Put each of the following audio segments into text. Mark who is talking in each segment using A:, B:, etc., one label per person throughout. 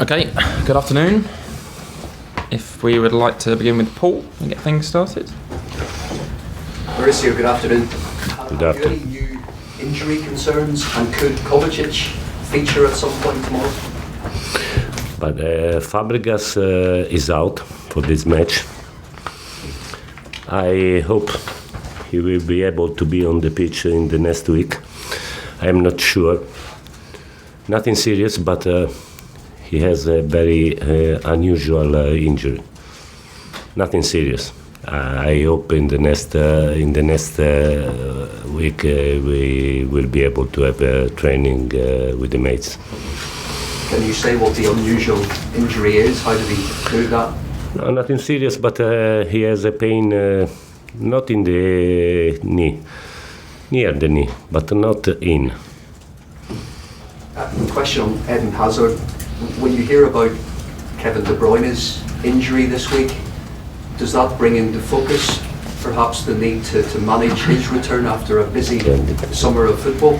A: Okay, good afternoon. If we would like to begin with Paul and get things started.
B: Maurizio, good afternoon.
C: Good
B: Have you any new injury concerns, and could Kovacic feature at some point tomorrow?
C: But Fabregas is out for this match. I hope he will be able to be on the pitch in the next week. I am not sure. Nothing serious, but he has a very unusual injury. Nothing serious. I hope in the next week we will be able to have a training with the mates.
B: Can you say what the unusual injury is? How did he do that?
C: No, nothing serious, but he has a pain not in the knee, near the knee, but not in.
B: Question on Eden Hazard. When you hear about Kevin De Bruyne's injury this week, does that bring into focus perhaps the need to manage his return after a busy summer of football?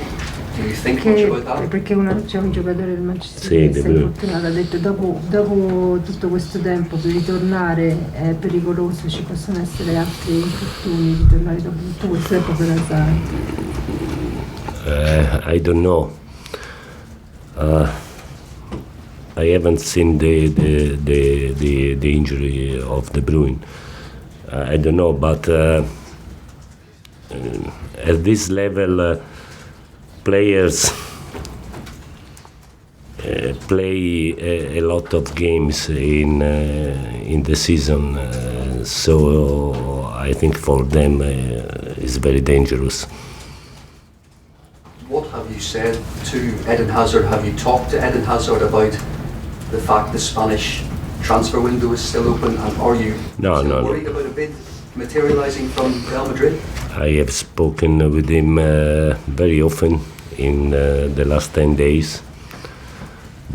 B: Do you think much about that?
D: Perché c'è un giocatore del Manchester
C: Sì,
D: che è infortunato, ha detto dopo tutto questo tempo per ritornare è pericoloso, ci possono essere altri infortuni, ritornare dopo tutto questo tempo per Hazard.
C: I don't know. I haven't seen the injury of De Bruyne. I don't know, but at this level, players play a lot of games in the season, so I think for them it's very dangerous.
B: What have you said to Eden Hazard? Have you talked to Eden Hazard about the fact the Spanish transfer window is still open, and are you worried about a bid materialising from Real Madrid?
C: I have spoken with him very often in the last 10 days,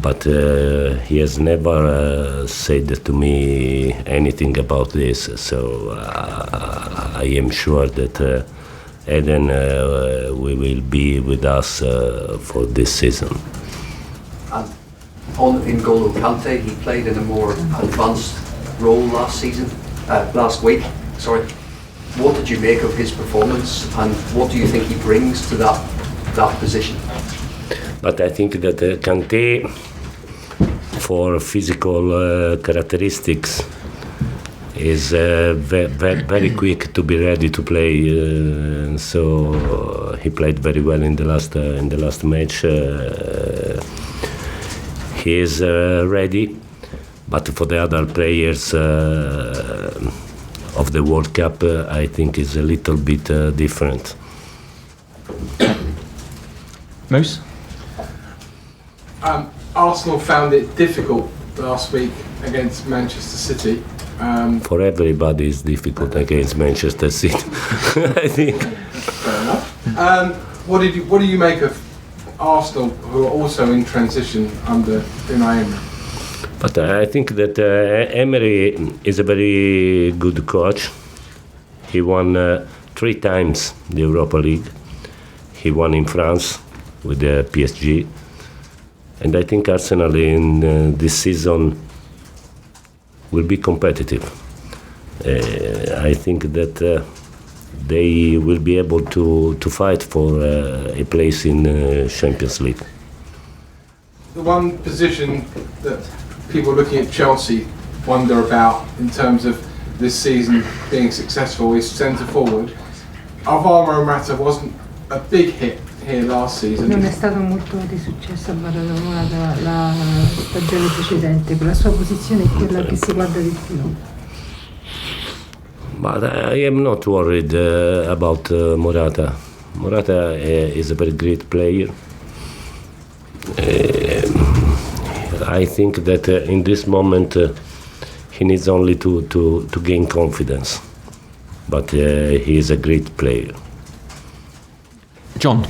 C: but he has never said to me anything about this, so I am sure that Eden will be with us for this season.
B: And on N'Golo Kante, he played in a more advanced role last week. Sorry. What did you make of his performance, and what do you think he brings to that position?
C: But I think that Kante, for physical characteristics, is very quick to be ready to play. So he played very well in the last match. He is ready, but for the other players of the World Cup, I think is a little bit different.
A: Moose?
E: Arsenal found it difficult last week against Manchester City.
C: For everybody, it's difficult against Manchester City. I think.
E: Fair enough. What do you make of Arsenal, who are also in transition under Unai Emery?
C: But I think that Emery is a very good coach. He won 3 times the Europa League. He won in France with the PSG. And I think Arsenal in this season will be competitive. I think that they will be able to fight for a place in Champions League.
E: The one position that people looking at Chelsea wonder about in terms of this season being successful is centre forward. Alvaro Morata wasn't a big hit here last season.
D: Non è stato molto di successo a Morata la stagione precedente, la sua posizione è quella che si guarda di più.
C: But I am not worried about Morata. Morata is a very great player. I think that in this moment he needs only to gain confidence. But he is a great player.
A: John?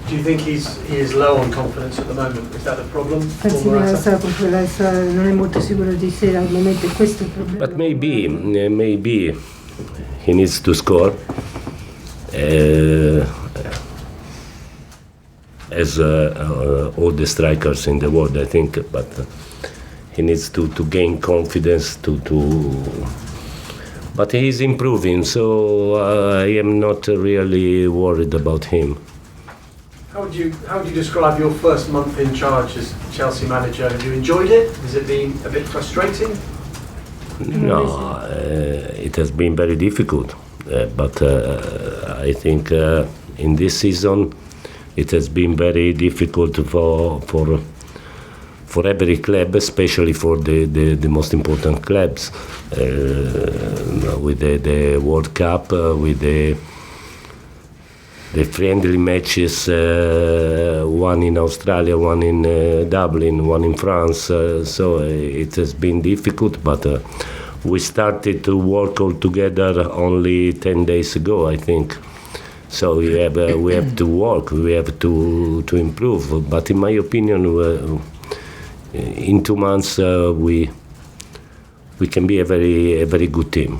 F: Do you think he is low on confidence at the moment? Is that the problem?
D: Pensi che non è molto sicuro di sé al momento, questo è il problema.
C: But maybe he needs to score. as all the strikers in the world, I think, but he needs to gain confidence but he's improving, so I am not really worried about him.
F: How would you describe your first month in charge as Chelsea manager? Have you enjoyed it? Has it been a bit frustrating?
C: No, it has been very difficult, but I think in this season it has been very difficult for every club, especially for the most important clubs, with the World Cup, with the friendly matches, one in Australia, one in Dublin, one in France. So it has been difficult, but we started to work all together only 10 days ago, I think. So we have to work, we have to improve. But in my opinion, in 2 months we can be a very good team.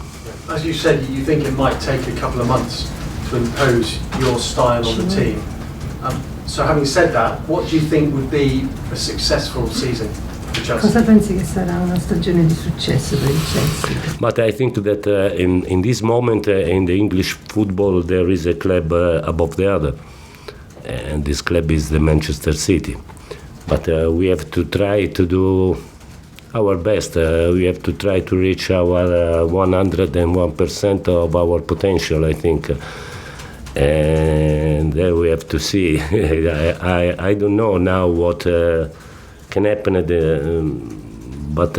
F: As you said, you think it might take a couple of months to impose your style on the team. So having said that, what do you think would be a successful season for Chelsea?
D: Cosa pensi che sarà una stagione di successo per il Chelsea?
C: But I think that in this moment in the English football there is a club above the other, and this club is the Manchester City. But we have to try to do our best. We have to try to reach our 101% of our potential, I think. And there we have to see. I don't know now what can happen, but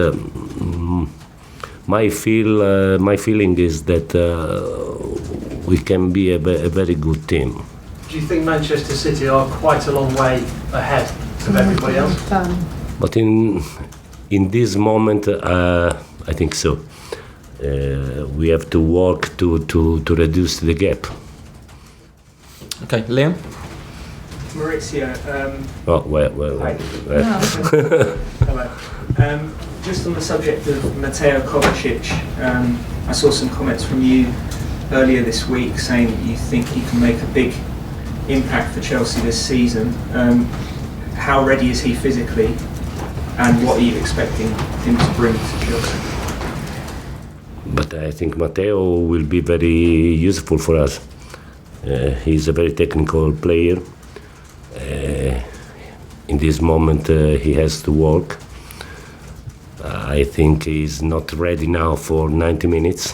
C: my feeling is that we can be a very good team.
F: Do you think Manchester City are quite a long way ahead of everybody else?
C: But in this moment, I think so. We have to work to reduce the gap.
A: Okay, Liam?
G: Maurizio.
C: Well.
G: Hello. Just on the subject of Mateo Kovacic, I saw some comments from you earlier this week saying that you think he can make a big impact for Chelsea this season. How ready is he physically, and what are you expecting him to bring to Chelsea?
C: But I think Matteo will be very useful for us. He's a very technical player. In this moment he has to work. I think he's not ready now for 90 minutes,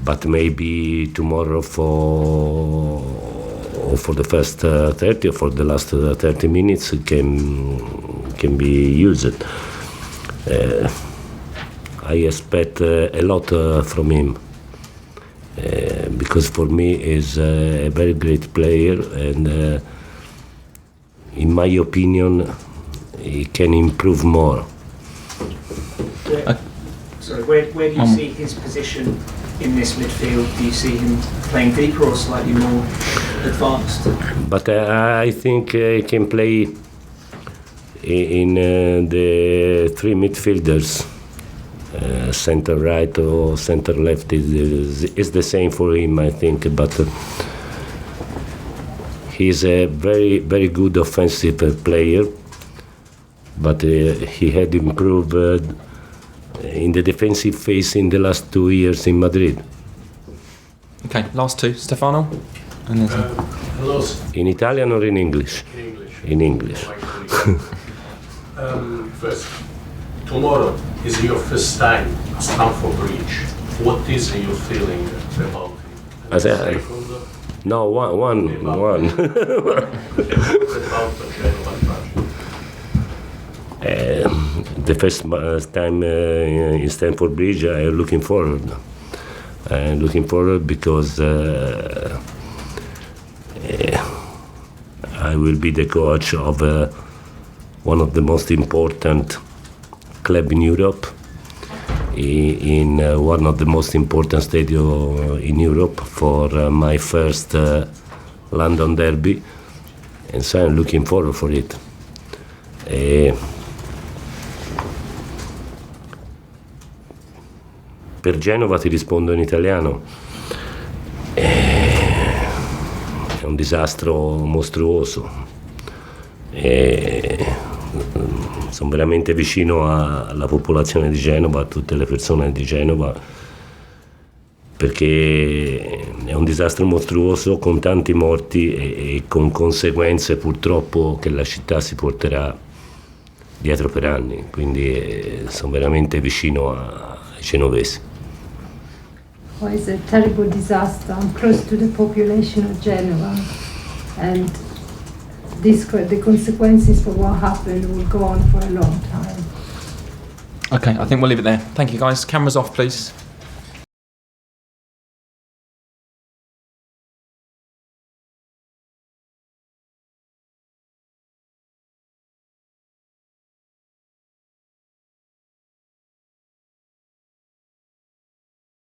C: but maybe tomorrow for the first 30 or for the last 30 minutes can be used. I expect a lot from him because for me he's a very great player, and in my opinion he can improve more.
G: Where do you see his position in this midfield? Do you see him playing deeper or slightly more advanced?
C: But I think he can play in the three midfielders. Center right or center left is the same for him, I think. But he's a very, very good offensive player. But he had improved in the defensive phase in the last 2 years in Madrid.
A: Okay, last two. Stefano? And
H: Hello.
C: In Italian or in English?
H: In English.
C: In English.
H: First, tomorrow is your first time at Stamford Bridge. What is your feeling about it?
C: As I- No, one.
H: About the Genoa match.
C: The first time in Stamford Bridge, I'm looking forward. I'm looking forward because I will be the coach of one of the most important club in Europe, in one of the most important stadiums in Europe for my first London derby, and so I'm looking forward for it. Per Genova ti rispondo in italiano. È un disastro mostruoso. E sono veramente vicino alla popolazione di Genova, a tutte le persone di Genova, perché è un disastro mostruoso con tanti morti e con conseguenze purtroppo che la città si porterà dietro per anni, quindi sono veramente vicino ai genovesi.
D: Well, it's a terrible disaster. I'm close to the population of Genoa, and the consequences for what happened will go on for a long time.
A: Okay, I think we'll leave it there. Thank you, guys. Cameras off, please.